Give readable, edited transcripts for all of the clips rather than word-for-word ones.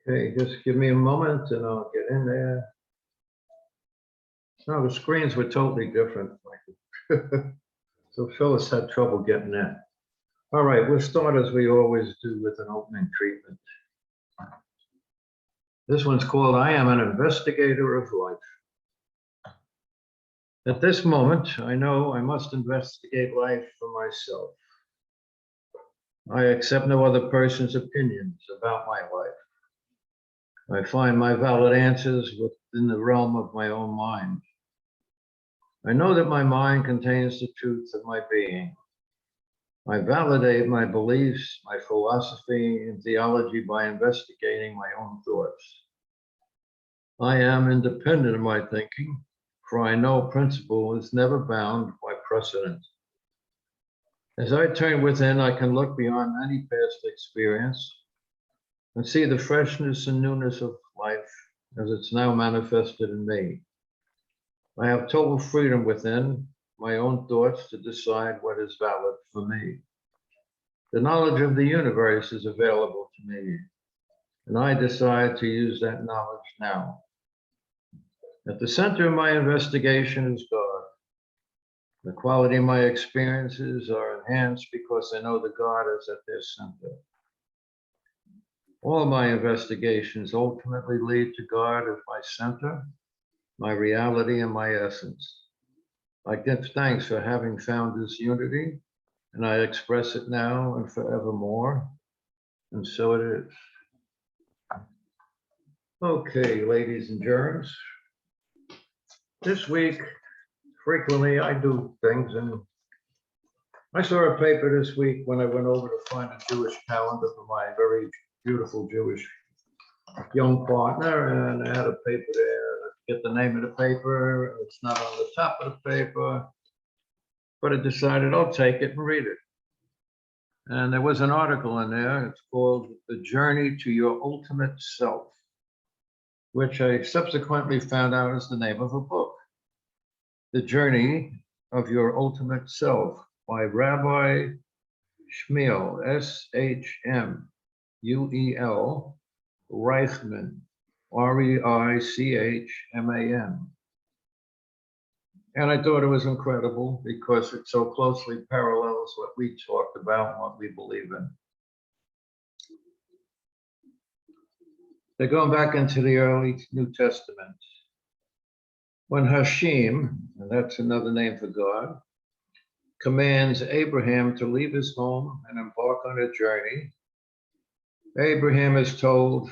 Okay, just give me a moment and I'll get in there. No, the screens were totally different. So Phyllis had trouble getting in. All right, we'll start as we always do with an opening treatment. This one's called I Am an Investigator of Life. At this moment, I know I must investigate life for myself. I accept no other person's opinions about my life. I find my valid answers within the realm of my own mind. I know that my mind contains the truth of my being. I validate my beliefs, my philosophy, and theology by investigating my own thoughts. I am independent of my thinking, for I know principle is never bound by precedent. As I turn within, I can look beyond any past experience and see the freshness and newness of life as it's now manifested in me. I have total freedom within my own thoughts to decide what is valid for me. The knowledge of the universe is available to me, and I decide to use that knowledge now. At the center of my investigation is God. The quality of my experiences are enhanced because I know that God is at their center. All my investigations ultimately lead to God as my center, my reality, and my essence. I give thanks for having found this unity, and I express it now and forevermore, and so it is. Okay, ladies and germs. This week, frequently I do things, and I saw a paper this week when I went over to find a Jewish calendar for my very beautiful Jewish young partner, and I had a paper there. Get the name of the paper. It's not on the top of the paper, but I decided I'll take it and read it. And there was an article in there. It's called The Journey to Your Ultimate Self, which I subsequently found out is the name of a book. The Journey of Your Ultimate Self by Rabbi Shmuel, S-H-M-U-E-L, Reichman, R-E-I-C-H-M-A-N. And I thought it was incredible because it so closely parallels what we talked about and what we believe in. They're going back into the early New Testament. When Hashem, and that's another name for God, commands Abraham to leave his home and embark on a journey, Abraham is told,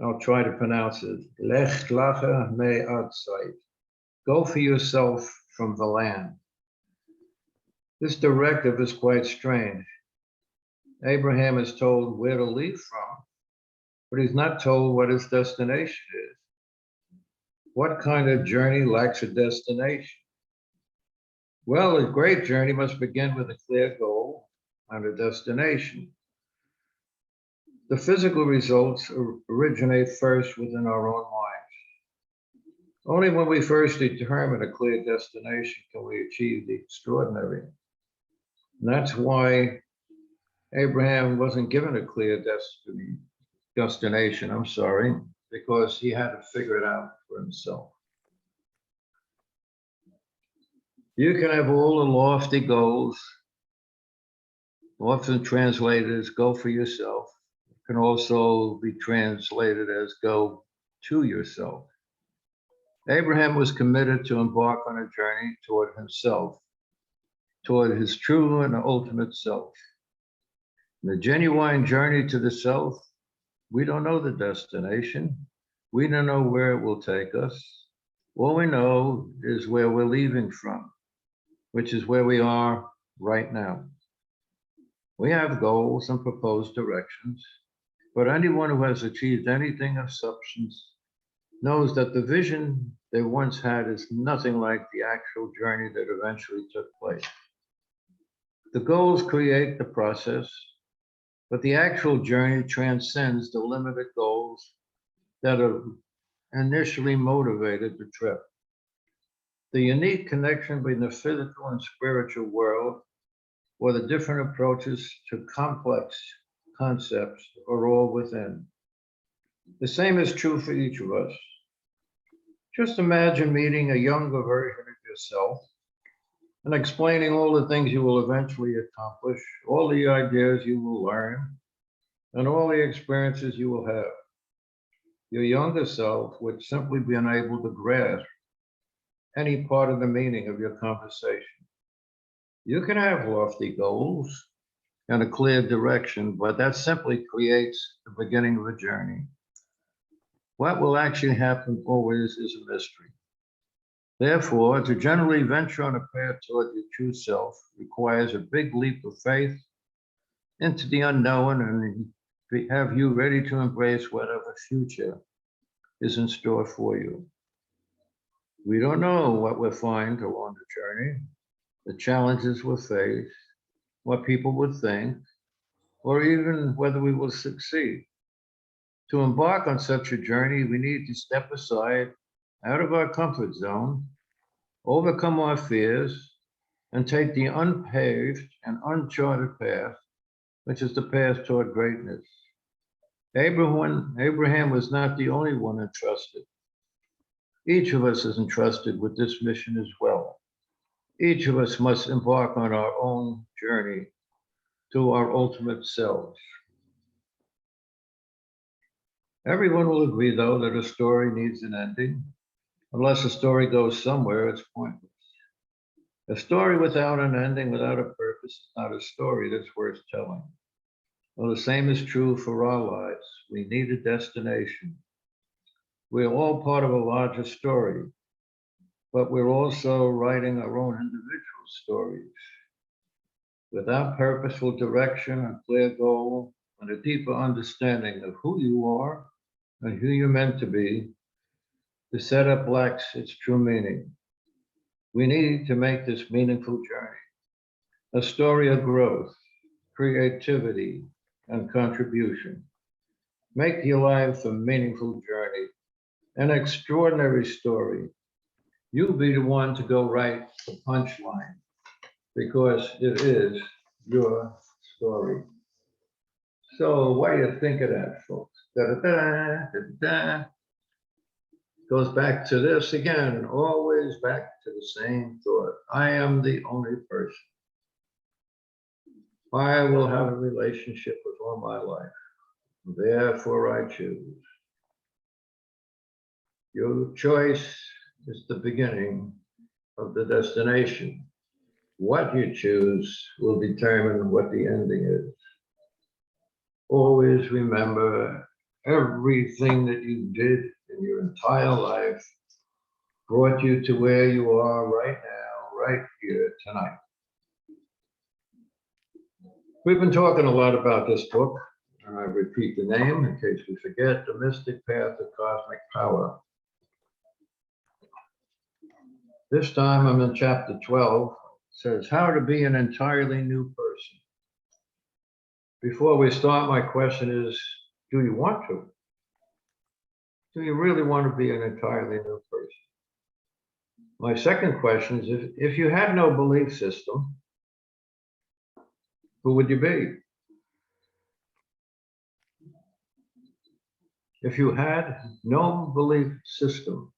I'll try to pronounce it, Lech lacha me'atzait, go for yourself from the land. This directive is quite strange. Abraham is told where to leave from, but he's not told what his destination is. What kind of journey lacks a destination? Well, a great journey must begin with a clear goal and a destination. The physical results originate first within our own minds. Only when we first determine a clear destination can we achieve the extraordinary. And that's why Abraham wasn't given a clear destination, because he had to figure it out for himself. You can have all the lofty goals, often translated as go for yourself. It can also be translated as go to yourself. Abraham was committed to embark on a journey toward himself, toward his true and ultimate self. In the genuine journey to the self, we don't know the destination. We don't know where it will take us. All we know is where we're leaving from, which is where we are right now. We have goals and proposed directions, but anyone who has achieved anything of substance knows that the vision they once had is nothing like the actual journey that eventually took place. The goals create the process, but the actual journey transcends the limited goals that have initially motivated the trip. The unique connection between the physical and spiritual world, or the different approaches to complex concepts, are all within. The same is true for each of us. Just imagine meeting a younger version of yourself and explaining all the things you will eventually accomplish, all the ideas you will learn, and all the experiences you will have. Your younger self would simply be unable to grasp any part of the meaning of your conversation. You can have lofty goals and a clear direction, but that simply creates the beginning of a journey. What will actually happen always is a mystery. Therefore, to generally venture on a path toward your true self requires a big leap of faith into the unknown and have you ready to embrace whatever future is in store for you. We don't know what we'll find along the journey, the challenges we'll face, what people would think, or even whether we will succeed. To embark on such a journey, we need to step aside out of our comfort zone, overcome our fears, and take the unpaved and uncharted path, which is the path toward greatness. Abraham was not the only one entrusted. Each of us is entrusted with this mission as well. Each of us must embark on our own journey to our ultimate selves. Everyone will agree, though, that a story needs an ending. Unless a story goes somewhere, it's pointless. A story without an ending, without a purpose, is not a story that's worth telling. Well, the same is true for our lives. We need a destination. We're all part of a larger story, but we're also writing our own individual stories. Without purposeful direction, a clear goal, and a deeper understanding of who you are and who you're meant to be, the setup lacks its true meaning. We need to make this meaningful journey a story of growth, creativity, and contribution. Make your life a meaningful journey, an extraordinary story. You'll be the one to go write the punchline because it is your story. So what do you think of that, folks? Da-da-da, da-da-da. Goes back to this again, always back to the same thought. I am the only person. I will have a relationship with all my life. Therefore, I choose. Your choice is the beginning of the destination. What you choose will determine what the ending is. Always remember everything that you did in your entire life brought you to where you are right now, right here, tonight. We've been talking a lot about this book, and I repeat the name in case we forget, The Mystic Path to Cosmic Power. This time I'm in chapter 12. It says, how to be an entirely new person. Before we start, my question is, do you want to? Do you really want to be an entirely new person? My second question is, if you had no belief system, who would you be? If you had no belief system,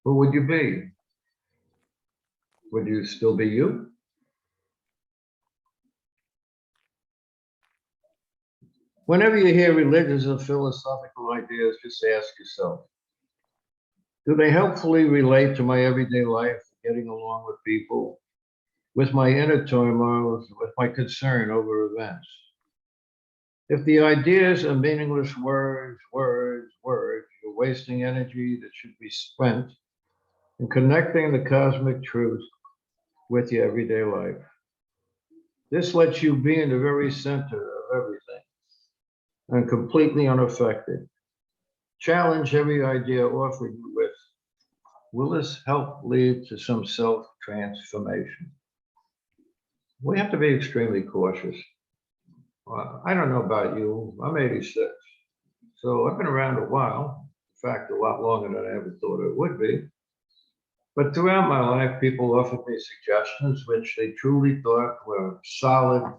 who would you be? Would you still be you? Whenever you hear religious or philosophical ideas, just ask yourself, do they helpfully relate to my everyday life, getting along with people, with my inner turmoil, with my concern over events? If the ideas are meaningless words, you're wasting energy that should be spent in connecting the cosmic truth with your everyday life. This lets you be in the very center of everything and completely unaffected. Challenge every idea offered you with, will this help lead to some self-transformation? We have to be extremely cautious. I don't know about you, I'm 86, so I've been around a while. In fact, a lot longer than I ever thought it would be. But throughout my life, people offered me suggestions which they truly thought were solid,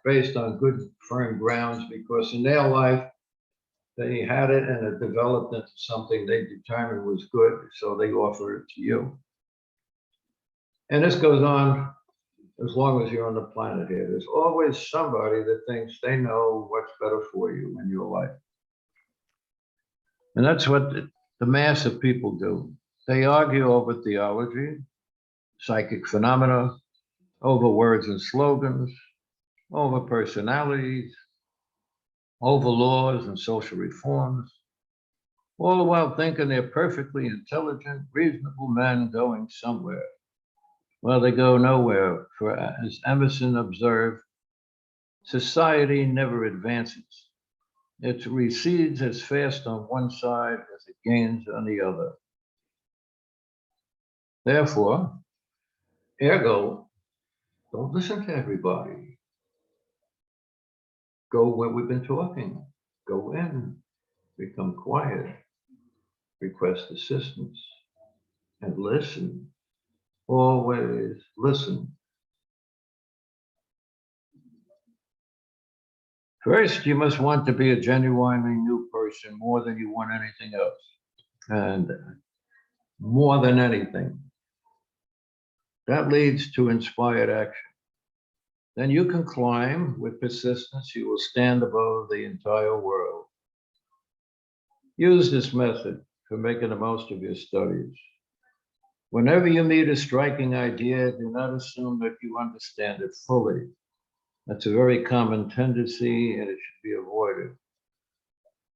based on good, firm grounds, because in their life, They had it and it developed into something they determined was good, so they offer it to you. And this goes on as long as you're on the planet here. There's always somebody that thinks they know what's better for you in your life. And that's what the mass of people do. They argue over theology, psychic phenomena, over words and slogans, over personalities, over laws and social reforms, all the while thinking they're perfectly intelligent, reasonable men going somewhere. Well, they go nowhere, for as Emerson observed, society never advances. It recedes as fast on one side as it gains on the other. Therefore, ergo, don't listen to everybody. Go where we've been talking. Go in, become quiet, request assistance, and listen. Always listen. First, you must want to be a genuinely new person more than you want anything else. And more than anything, that leads to inspired action. Then you can climb with persistence. You will stand above the entire world. Use this method for making the most of your studies. Whenever you meet a striking idea, do not assume that you understand it fully. That's a very common tendency and it should be avoided.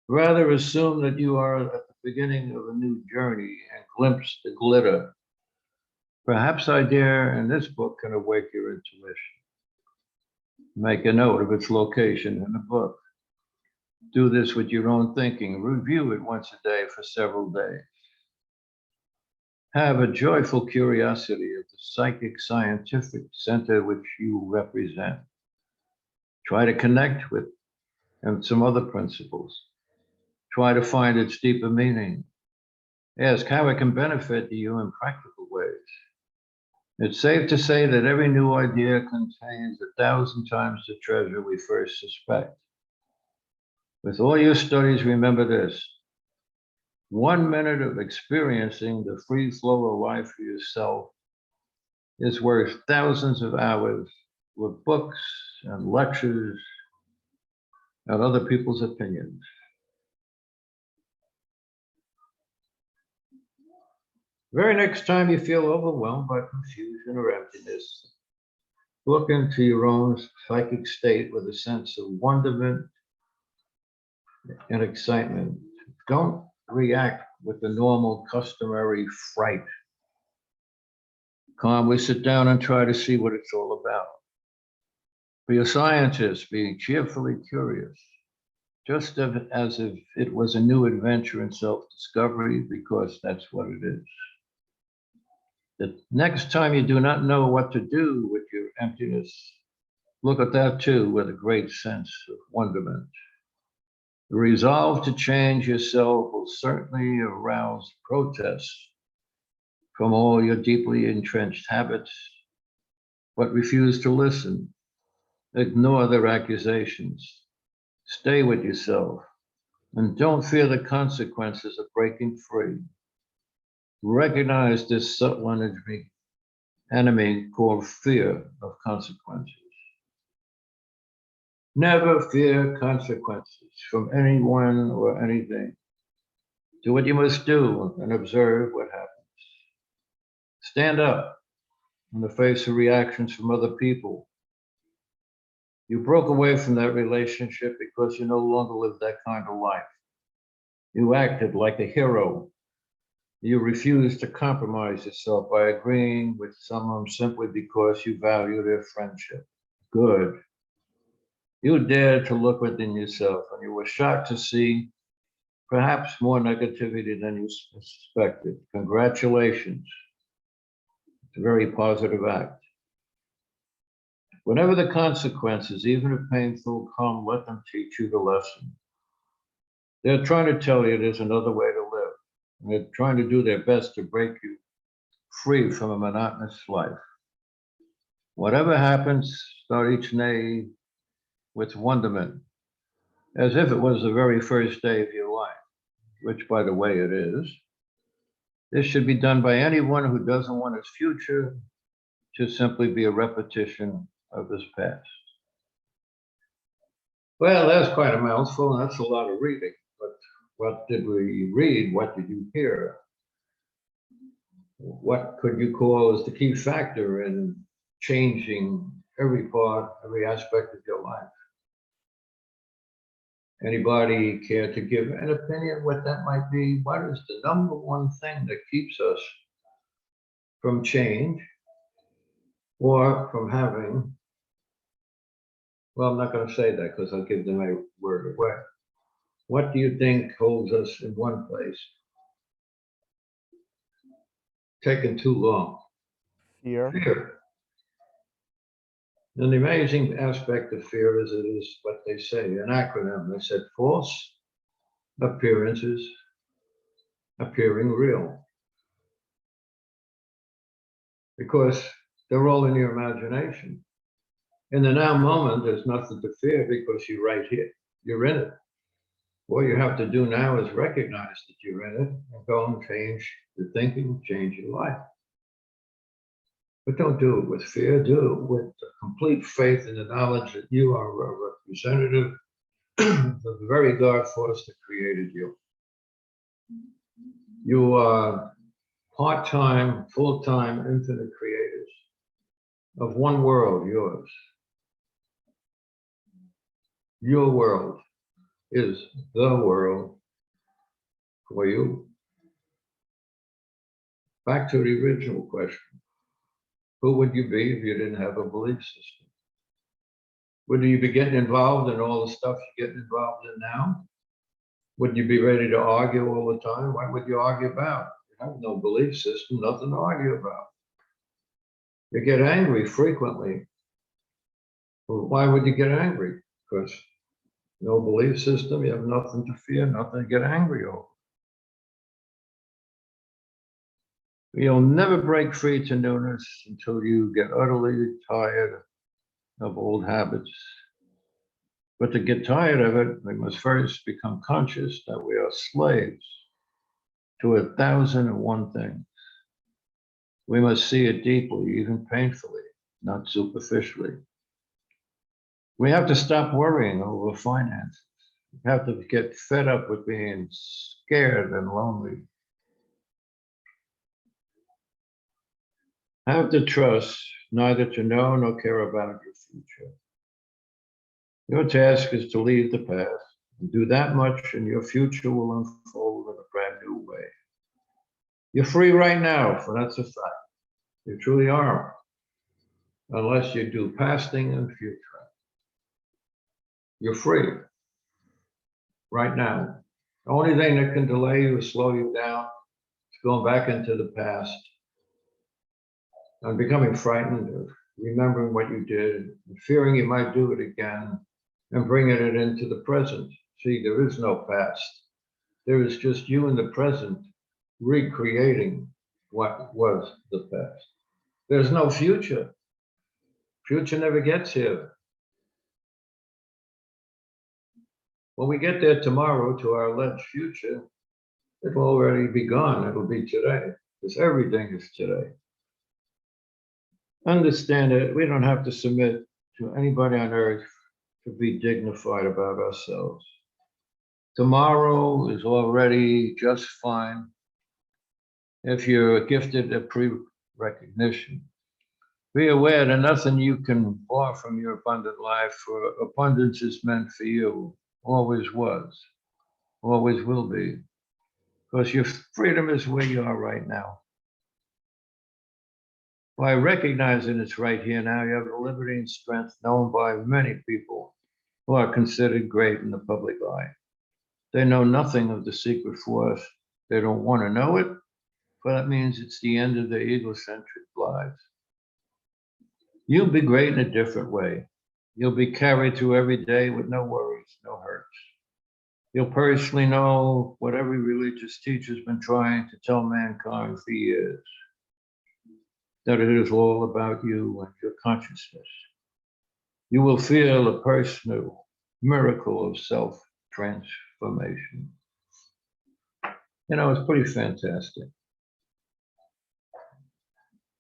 Rather, assume that you are at the beginning of a new journey and glimpse the glitter. Perhaps idea in this book can awake your intuition. Make a note of its location in the book. Do this with your own thinking. Review it once a day for several days. Have a joyful curiosity of the psychic scientific center which you represent. Try to connect with some other principles. Try to find its deeper meaning. Ask how it can benefit you in practical ways. It's safe to say that every new idea contains 1,000 times the treasure we first suspect. With all your studies, remember this. 1 minute of experiencing the free flow of life for yourself is worth thousands of hours with books and lectures and other people's opinions. Very next time you feel overwhelmed by confusion or emptiness, look into your own psychic state with a sense of wonderment and excitement. Don't react with the normal, customary fright. Calmly sit down and try to see what it's all about. Be a scientist, be cheerfully curious, just as if it was a new adventure in self-discovery, because that's what it is. The next time you do not know what to do with your emptiness, look at that too with a great sense of wonderment. The resolve to change yourself will certainly arouse protests from all your deeply entrenched habits, but refuse to listen. Ignore their accusations. Stay with yourself and don't fear the consequences of breaking free. Recognize this subtle enemy called fear of consequences. Never fear consequences from anyone or anything. Do what you must do and observe what happens. Stand up in the face of reactions from other people. You broke away from that relationship because you no longer live that kind of life. You acted like a hero. You refused to compromise yourself by agreeing with someone simply because you value their friendship. Good. You dared to look within yourself, and you were shocked to see perhaps more negativity than you suspected. Congratulations. It's a very positive act. Whatever the consequences, even if painful, come, let them teach you the lesson. They're trying to tell you there's another way to live. And they're trying to do their best to break you free from a monotonous life. Whatever happens, start each day with wonderment. as if it was the very first day of your life, which, by the way, it is. This should be done by anyone who doesn't want his future to simply be a repetition of his past. Well, that's quite a mouthful. That's a lot of reading. But what did we read? What did you hear? What could you call as the key factor in changing every part, every aspect of your life? Anybody care to give an opinion what that might be? What is the number one thing that keeps us from change or from having, well, I'm not going to say that because I'll give my word away. What do you think holds us in one place? Taking too long. Fear. Fear. And the amazing aspect of fear is it is what they say, an acronym. They said false appearances appearing real. Because they're all in your imagination. In the now moment, there's nothing to fear because you're right here. You're in it. All you have to do now is recognize that you're in it and go and change your thinking, change your life. But don't do it with fear. Do it with complete faith in the knowledge that you are a representative of the very God force that created you. You are part-time, full-time, infinite creators of one world, yours. Your world is the world for you. Back to the original question. Who would you be if you didn't have a belief system? Would you be getting involved in all the stuff you're getting involved in now? Would you be ready to argue all the time? What would you argue about? You have no belief system, nothing to argue about. You get angry frequently. Well, why would you get angry? Because no belief system, you have nothing to fear, nothing to get angry over. You'll never break free to newness until you get utterly tired of old habits. But to get tired of it, we must first become conscious that we are slaves to 1,001 things. We must see it deeply, even painfully, not superficially. We have to stop worrying over finances. We have to get fed up with being scared and lonely. Have the trust neither to know nor care about your future. Your task is to leave the past and do that much, and your future will unfold in a brand new way. You're free right now, for that's a fact. You truly are, unless you do pasting and future. You're free right now. The only thing that can delay you or slow you down is going back into the past and becoming frightened of remembering what you did and fearing you might do it again and bringing it into the present. See, there is no past. There is just you in the present recreating what was the past. There's no future. Future never gets here. When we get there tomorrow to our alleged future, it will already be gone. It'll be today, because everything is today. Understand it. We don't have to submit to anybody on earth to be dignified about ourselves. Tomorrow is already just fine if you're gifted a pre-recognition. Be aware that nothing you can borrow from your abundant life, for abundance is meant for you, always was, always will be, because your freedom is where you are right now. By recognizing it's right here now, you have the liberty and strength known by many people who are considered great in the public eye. They know nothing of the secret force. They don't want to know it, but that means it's the end of their egocentric lives. You'll be great in a different way. You'll be carried through every day with no worries, no hurts. You'll personally know what every religious teacher's been trying to tell mankind for years, that it is all about you and your consciousness. You will feel a personal miracle of self-transformation. You know, it's pretty fantastic.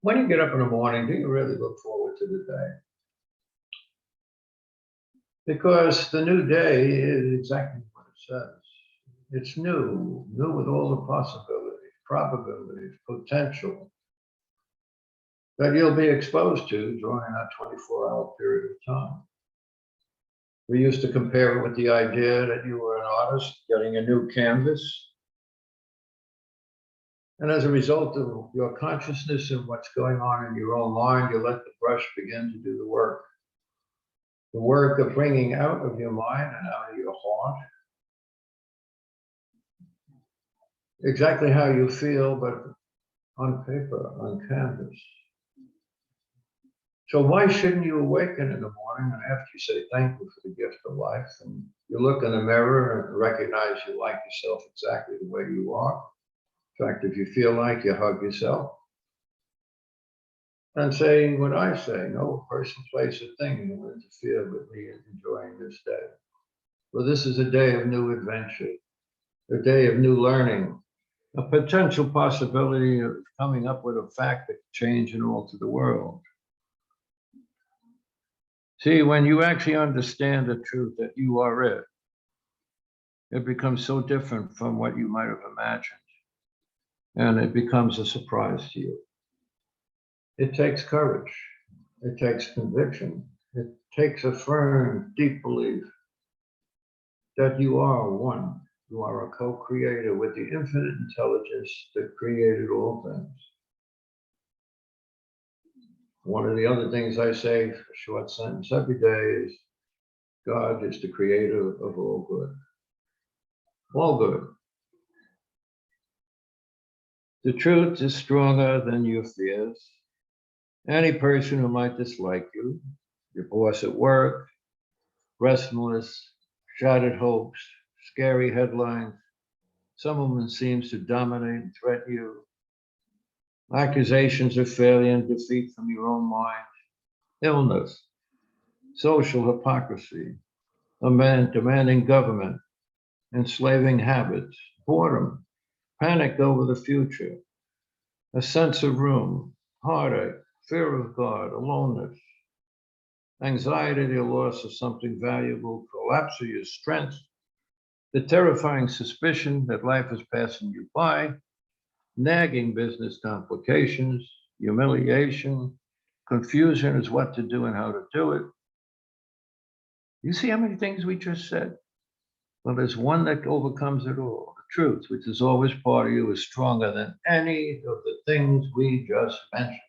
When you get up in the morning, do you really look forward to the day? Because the new day is exactly what it says. It's new with all the possibilities, probabilities, potential that you'll be exposed to during that 24-hour period of time. We used to compare it with the idea that you were an artist getting a new canvas. And as a result of your consciousness and what's going on in your own mind, you let the brush begin to do the work. The work of bringing out of your mind and out of your heart exactly how you feel, but on paper, on canvas. So why shouldn't you awaken in the morning and after you say thank you for the gift of life, and you look in the mirror and recognize you like yourself exactly the way you are. In fact, if you feel like, you hug yourself. And saying what I say, no person, place, or thing will interfere with me in enjoying this day. Well, this is a day of new adventure, a day of new learning, a potential possibility of coming up with a fact that could change and alter the world. See, when you actually understand the truth that you are it, it becomes so different from what you might have imagined. And it becomes a surprise to you. It takes courage. It takes conviction. It takes a firm, deep belief that you are one. You are a co-creator with the infinite intelligence that created all things. One of the other things I say, a short sentence every day, is God is the creator of all good. All good. The truth is stronger than your fears. Any person who might dislike you, your boss at work, restless, shattered hopes, scary headlines, someone seems to dominate and threaten you, accusations of failure and defeat from your own mind, illness, social hypocrisy, a man demanding government, enslaving habits, boredom, panic over the future, a sense of room, heartache, fear of God, aloneness, anxiety, the loss of something valuable, collapse of your strength, the terrifying suspicion that life is passing you by, nagging business complications, humiliation, confusion as what to do and how to do it. You see how many things we just said? Well, there's one that overcomes it all. The truth, which is always part of you, is stronger than any of the things we just mentioned.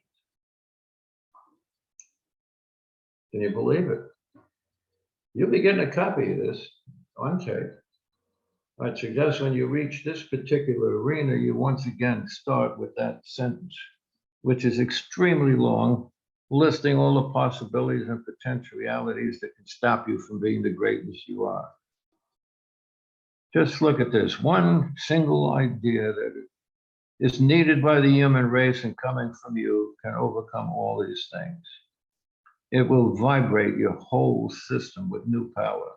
Can you believe it? You'll be getting a copy of this on tape. I'd suggest when you reach this particular arena, you once again start with that sentence, which is extremely long, listing all the possibilities and potential realities that can stop you from being the greatness you are. Just look at this. One single idea that is needed by the human race and coming from you can overcome all these things. It will vibrate your whole system with new power.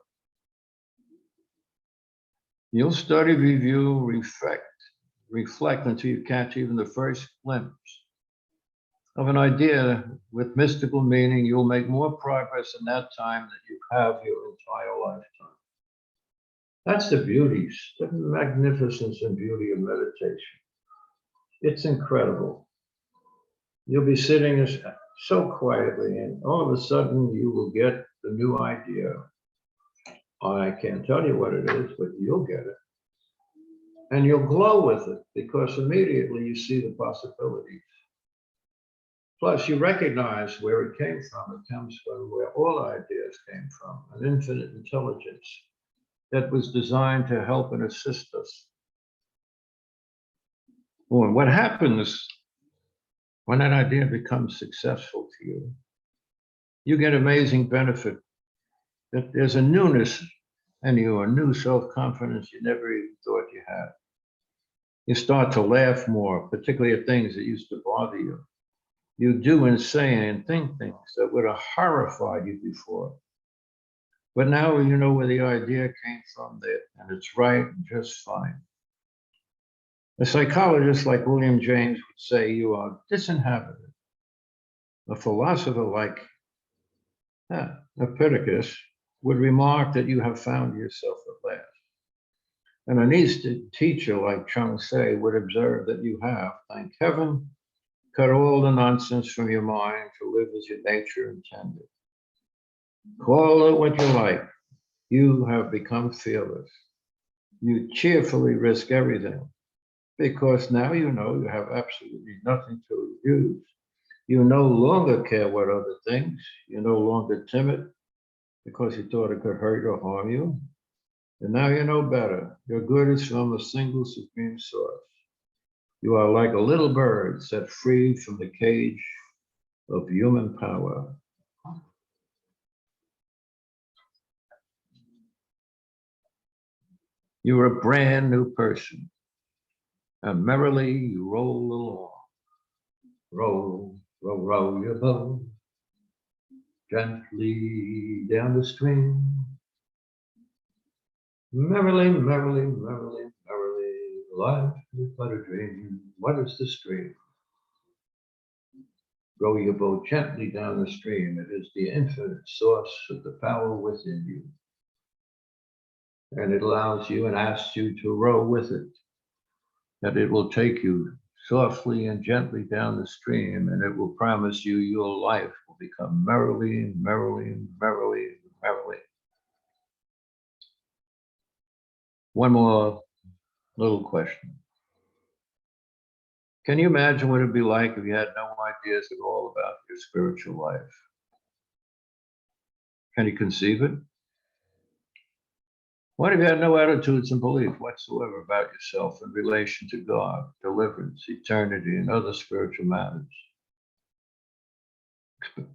You'll study, review, reflect until you catch even the first glimpse of an idea with mystical meaning. You'll make more progress in that time than you have your entire lifetime. That's the beauty, the magnificence and beauty of meditation. It's incredible. You'll be sitting so quietly, and all of a sudden you will get the new idea. I can't tell you what it is, but you'll get it. And you'll glow with it because immediately you see the possibilities. Plus, you recognize where it came from. It comes from where all ideas came from, an infinite intelligence that was designed to help and assist us. Well, what happens when that idea becomes successful to you? You get amazing benefit. That there's a newness in you, a new self-confidence you never even thought you had. You start to laugh more, particularly at things that used to bother you. You do and say and think things that would have horrified you before. But now you know where the idea came from there, and it's right and just fine. A psychologist like William James would say you are disinhabited. A philosopher like Epictetus would remark that you have found yourself at last. And an Eastern teacher like Chung Tse would observe that you have, thank heaven, cut all the nonsense from your mind to live as your nature intended. Call it what you like. You have become fearless. You cheerfully risk everything because now you know you have absolutely nothing to lose. You no longer care what other things. You're no longer timid because you thought it could hurt or harm you. And now you know better. Your good is from a single supreme source. You are like a little bird set free from the cage of human power. You're a brand new person, and merrily you roll along. Roll, roll, roll your boat gently down the stream. Merrily, merrily, merrily, merrily, life is but a dream. What is the stream? Row your boat gently down the stream. It is the infinite source of the power within you. And it allows you and asks you to row with it. That it will take you softly and gently down the stream, and it will promise you your life will become merrily, merrily, merrily, merrily. One more little question. Can you imagine what it'd be like if you had no ideas at all about your spiritual life? Can you conceive it? What if you had no attitudes and belief whatsoever about yourself in relation to God, deliverance, eternity, and other spiritual matters?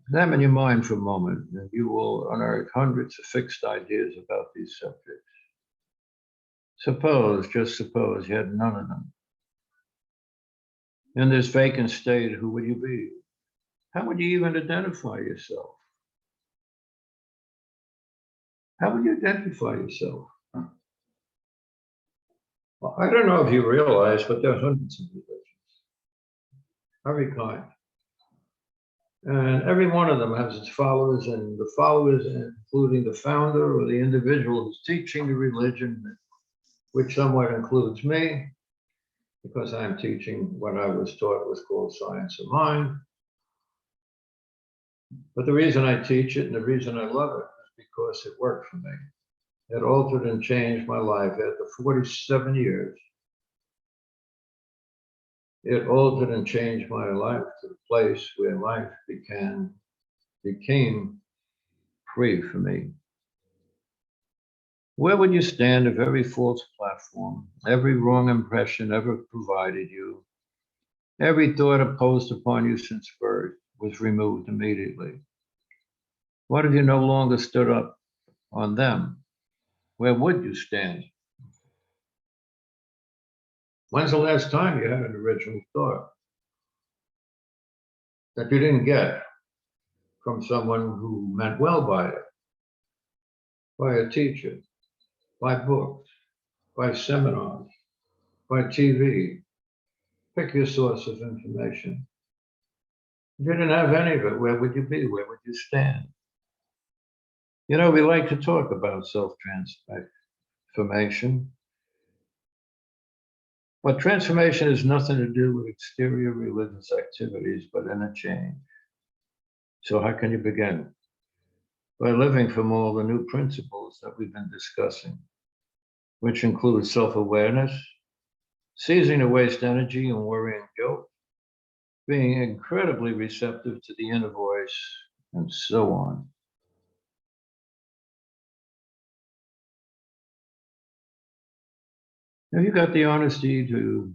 Examine your mind for a moment, and you will unearth hundreds of fixed ideas about these subjects. Suppose, just suppose, you had none of them. In this vacant state, who would you be? How would you even identify yourself? How would you identify yourself? Well, I don't know if you realize, but there are hundreds of religions, every kind. And every one of them has its followers, and the followers, including the founder or the individual who's teaching the religion, which somewhat includes me, because I'm teaching what I was taught was called science of mind. But the reason I teach it and the reason I love it is because it worked for me. It altered and changed my life after 47 years. It altered and changed my life to the place where life became free for me. Where would you stand if every false platform, every wrong impression ever provided you, every thought imposed upon you since birth was removed immediately? What if you no longer stood up on them? Where would you stand? When's the last time you had an original thought that you didn't get from someone who meant well by it, by a teacher, by books, by seminars, by TV? Pick your source of information. If you didn't have any of it, where would you be? Where would you stand? You know, we like to talk about self-transformation, but transformation has nothing to do with exterior religious activities, but inner change. So how can you begin? By living from all the new principles that we've been discussing, which include self-awareness, ceasing to waste energy and worry and guilt, being incredibly receptive to the inner voice, and so on. Have you got the honesty to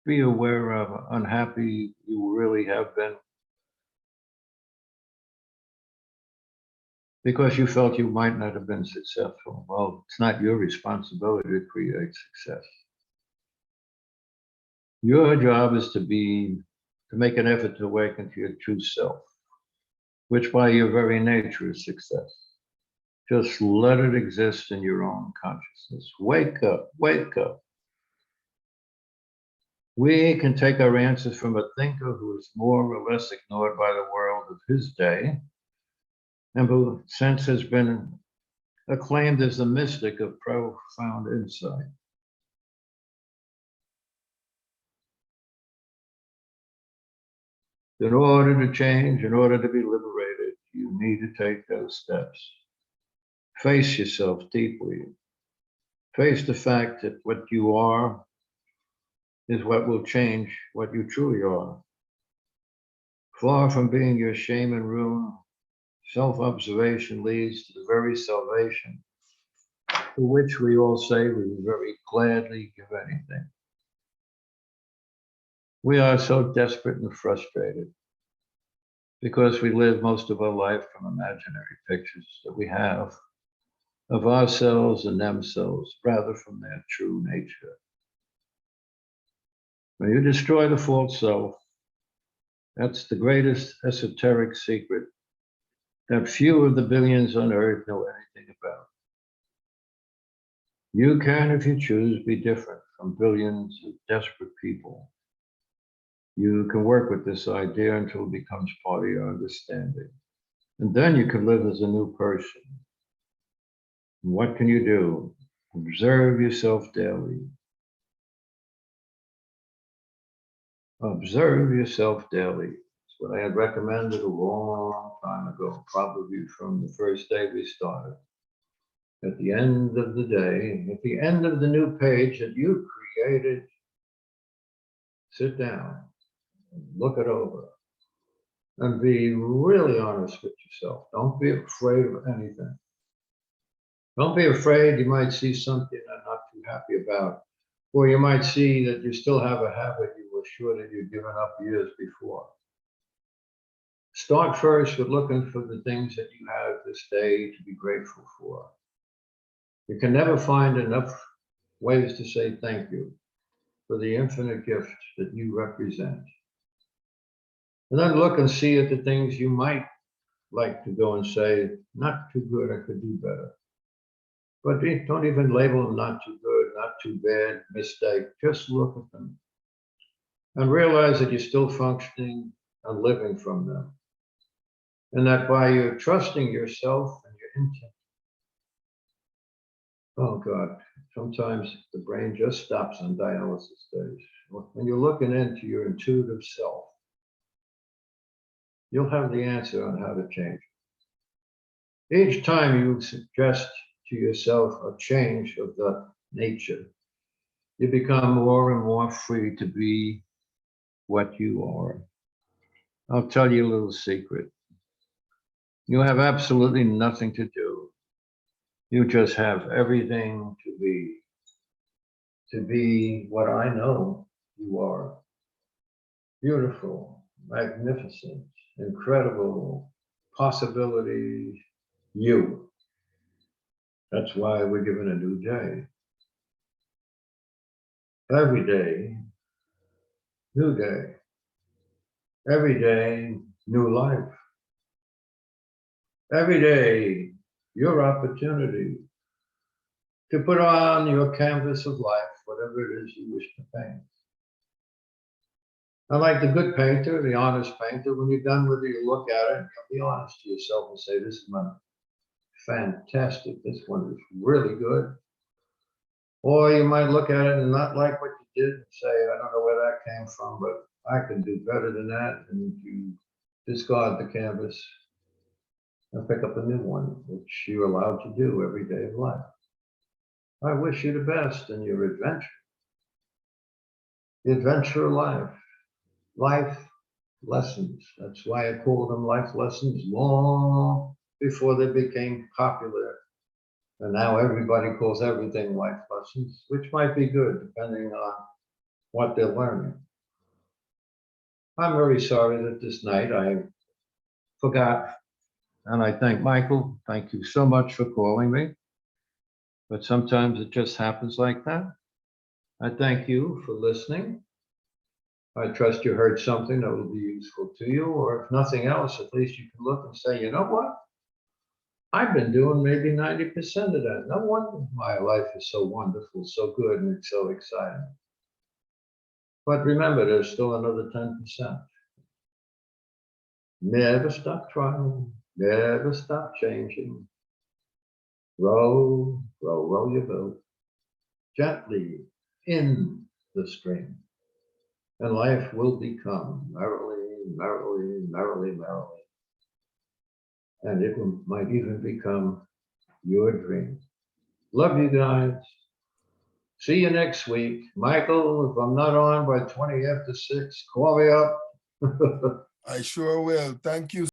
be aware of how unhappy you really have been? Because you felt you might not have been successful. Well, it's not your responsibility to create success. Your job is to make an effort to awaken to your true self, which by your very nature is success. Just let it exist in your own consciousness. Wake up, wake up. We can take our answers from a thinker who is more or less ignored by the world of his day, and who since has been acclaimed as the mystic of profound insight. In order to change, in order to be liberated, you need to take those steps. Face yourself deeply. Face the fact that what you are is what will change what you truly are. Far from being your shame and ruin, self-observation leads to the very salvation for which we all say we would very gladly give anything. We are so desperate and frustrated because we live most of our life from imaginary pictures that we have of ourselves and themselves rather from their true nature. When you destroy the false self, that's the greatest esoteric secret that few of the billions on earth know anything about. You can, if you choose, be different from billions of desperate people. You can work with this idea until it becomes part of your understanding. And then you can live as a new person. And what can you do? Observe yourself daily. Observe yourself daily. It's what I had recommended a long time ago, probably from the first day we started. At the end of the day, at the end of the new page that you created, sit down and look it over and be really honest with yourself. Don't be afraid of anything. Don't be afraid you might see something you're not too happy about, or you might see that you still have a habit you were sure that you'd given up years before. Start first with looking for the things that you have this day to be grateful for. You can never find enough ways to say thank you for the infinite gift that you represent. And then look and see at the things you might like to go and say, not too good, I could do better. But don't even label them not too good, not too bad, mistake. Just look at them and realize that you're still functioning and living from them. And that by you trusting yourself and your intent, oh God, sometimes the brain just stops on dialysis days. When you're looking into your intuitive self, you'll have the answer on how to change. Each time you suggest to yourself a change of the nature, you become more and more free to be what you are. I'll tell you a little secret. You have absolutely nothing to do. You just have everything to be. To be what I know you are. Beautiful, magnificent, incredible possibilities, you. That's why we're given a new day. Every day, new day. Every day, new life. Every day, your opportunity to put on your canvas of life, whatever it is you wish to paint. And like the good painter, the honest painter, when you're done with it, you look at it, you'll be honest to yourself and say, this is fantastic. This one is really good. Or you might look at it and not like what you did and say, I don't know where that came from, but I can do better than that. And you discard the canvas and pick up a new one, which you're allowed to do every day of life. I wish you the best in your adventure. The adventure of life. Life lessons. That's why I call them life lessons long before they became popular. And now everybody calls everything life lessons, which might be good depending on what they're learning. I'm very sorry that this night I forgot, and I thank Michael. Thank you so much for calling me. But sometimes it just happens like that. I thank you for listening. I trust you heard something that will be useful to you, or if nothing else, at least you can look and say, you know what? I've been doing maybe 90% of that. No wonder my life is so wonderful, so good, and it's so exciting. But remember, there's still another 10%. Never stop trying, never stop changing. Row, row, row your boat gently in the stream, and life will become merrily, merrily, merrily, merrily. And it might even become your dream. Love you guys. See you next week. Michael, if I'm not on by 20 after 6, call me up. I sure will. Thank you